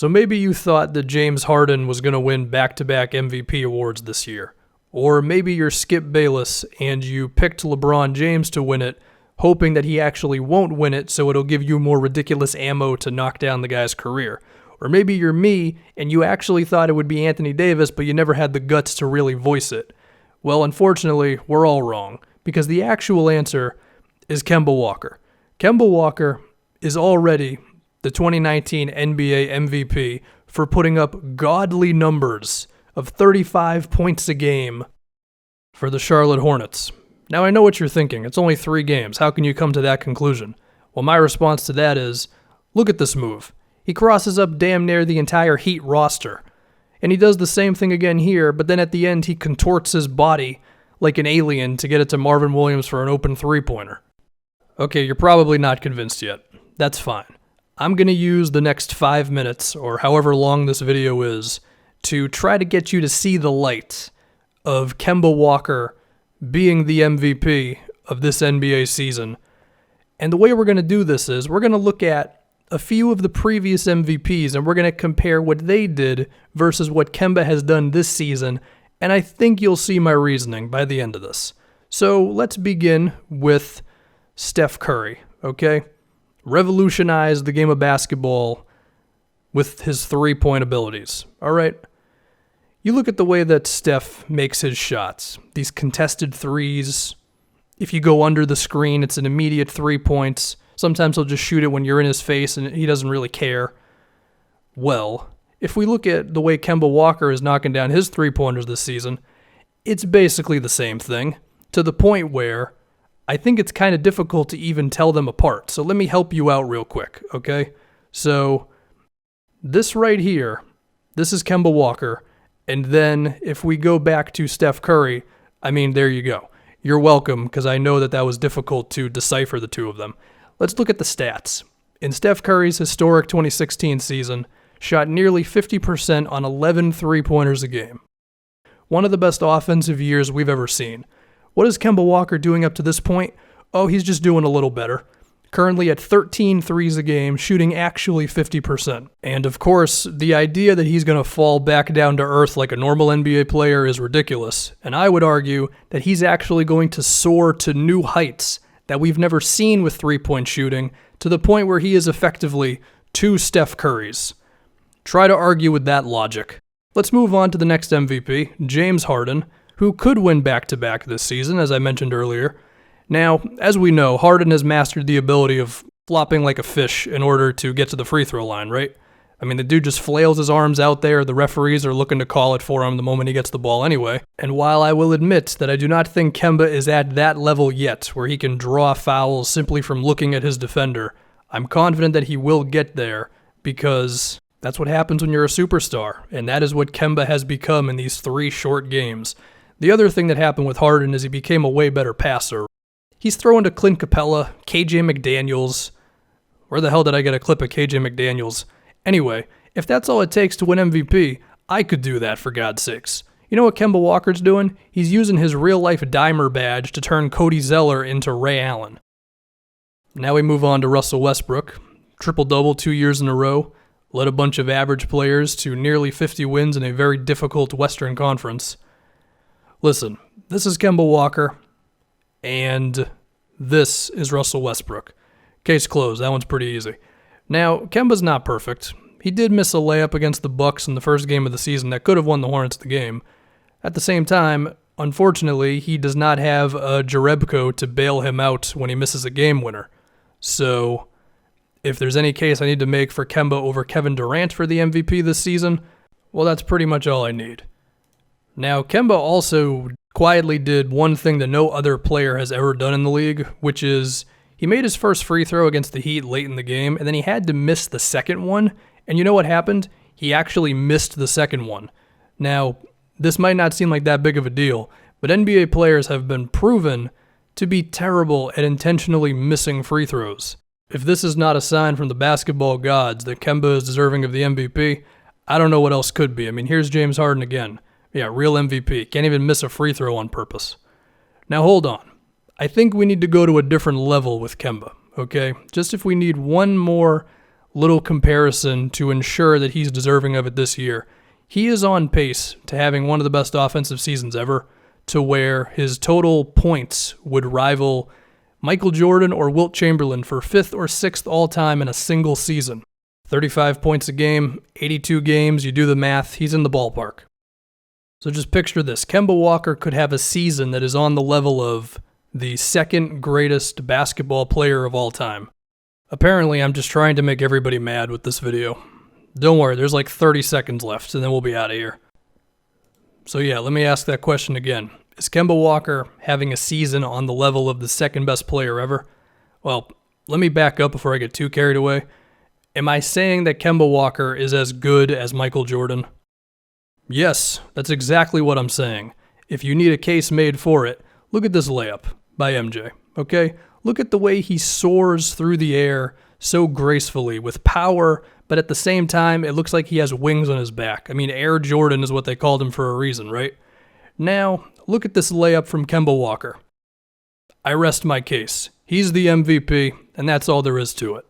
So maybe you thought that James Harden was going to win back-to-back MVP awards this year. Or maybe you're Skip Bayless and you picked LeBron James to win it, hoping that he actually won't win it so it'll give you more ridiculous ammo to knock down the guy's career. Or maybe you're me and you actually thought it would be Anthony Davis, but you never had the guts to really voice it. Well, unfortunately, we're all wrong, because the actual answer is Kemba Walker. Kemba Walker is already the 2019 NBA MVP for putting up godly numbers of 35 points a game for the Charlotte Hornets. Now, I know what you're thinking. It's only 3 games. How can you come to that conclusion? Well, my response to that is, look at this move. He crosses up damn near the entire Heat roster. And he does the same thing again here, but then at the end he contorts his body like an alien to get it to Marvin Williams for an open three-pointer. Okay, you're probably not convinced yet. That's fine. I'm going to use the next 5 minutes, or however long this video is, to try to get you to see the light of Kemba Walker being the MVP of this NBA season. And the way we're going to do this is we're going to look at a few of the previous MVPs and we're going to compare what they did versus what Kemba has done this season, and I think you'll see my reasoning by the end of this. So let's begin with Steph Curry, okay? Revolutionized the game of basketball with his three-point abilities, all right? You look at the way that Steph makes his shots, these contested threes. If you go under the screen, it's an immediate 3 points. Sometimes he'll just shoot it when you're in his face and he doesn't really care. Well, if we look at the way Kemba Walker is knocking down his three-pointers this season, it's basically the same thing, to the point where I think it's kind of difficult to even tell them apart. So let me help you out real quick, okay? So this right here, this is Kemba Walker. And then if we go back to Steph Curry, I mean, there you go. You're welcome, because I know that that was difficult to decipher the two of them. Let's look at the stats. In Steph Curry's historic 2016 season, shot nearly 50% on 11 three-pointers a game. One of the best offensive years we've ever seen. What is Kemba Walker doing up to this point? Oh, he's just doing a little better. Currently at 13 threes a game, shooting actually 50%. And of course, the idea that he's going to fall back down to earth like a normal NBA player is ridiculous. And I would argue that he's actually going to soar to new heights that we've never seen with three-point shooting, to the point where he is effectively 2 Steph Currys. Try to argue with that logic. Let's move on to the next MVP, James Harden, who could win back-to-back this season, as I mentioned earlier. Now, as we know, Harden has mastered the ability of flopping like a fish in order to get to the free throw line, right? I mean, the dude just flails his arms out there. The referees are looking to call it for him the moment he gets the ball anyway. And while I will admit that I do not think Kemba is at that level yet, where he can draw fouls simply from looking at his defender, I'm confident that he will get there, because that's what happens when you're a superstar, and that is what Kemba has become in these 3 short games. The other thing that happened with Harden is he became a way better passer. He's throwing to Clint Capella, KJ McDaniels. Where the hell did I get a clip of KJ McDaniels? Anyway, if that's all it takes to win MVP, I could do that, for God's sakes. You know what Kemba Walker's doing? He's using his real-life dimer badge to turn Cody Zeller into Ray Allen. Now we move on to Russell Westbrook. Triple-double 2 years in a row. Led a bunch of average players to nearly 50 wins in a very difficult Western Conference. Listen, this is Kemba Walker, and this is Russell Westbrook. Case closed. That one's pretty easy. Now, Kemba's not perfect. He did miss a layup against the Bucks in the first game of the season that could have won the Hornets the game. At the same time, unfortunately, he does not have a Jerebko to bail him out when he misses a game winner. So, if there's any case I need to make for Kemba over Kevin Durant for the MVP this season, well, that's pretty much all I need. Now, Kemba also quietly did one thing that no other player has ever done in the league, which is he made his first free throw against the Heat late in the game, and then he had to miss the second one. And you know what happened? He actually missed the second one. Now, this might not seem like that big of a deal, but NBA players have been proven to be terrible at intentionally missing free throws. If this is not a sign from the basketball gods that Kemba is deserving of the MVP, I don't know what else could be. I mean, here's James Harden again. Yeah, real MVP. Can't even miss a free throw on purpose. Now, hold on. I think we need to go to a different level with Kemba, okay? Just if we need one more little comparison to ensure that he's deserving of it this year. He is on pace to having one of the best offensive seasons ever, to where his total points would rival Michael Jordan or Wilt Chamberlain for 5th or 6th all-time in a single season. 35 points a game, 82 games, you do the math, he's in the ballpark. So just picture this. Kemba Walker could have a season that is on the level of the second greatest basketball player of all time. Apparently, I'm just trying to make everybody mad with this video. Don't worry, there's like 30 seconds left, and then we'll be out of here. So yeah, let me ask that question again. Is Kemba Walker having a season on the level of the second best player ever? Well, let me back up before I get too carried away. Am I saying that Kemba Walker is as good as Michael Jordan? Yes, that's exactly what I'm saying. If you need a case made for it, look at this layup by MJ, okay? Look at the way he soars through the air so gracefully with power, but at the same time, it looks like he has wings on his back. I mean, Air Jordan is what they called him for a reason, right? Now, look at this layup from Kemba Walker. I rest my case. He's the MVP, and that's all there is to it.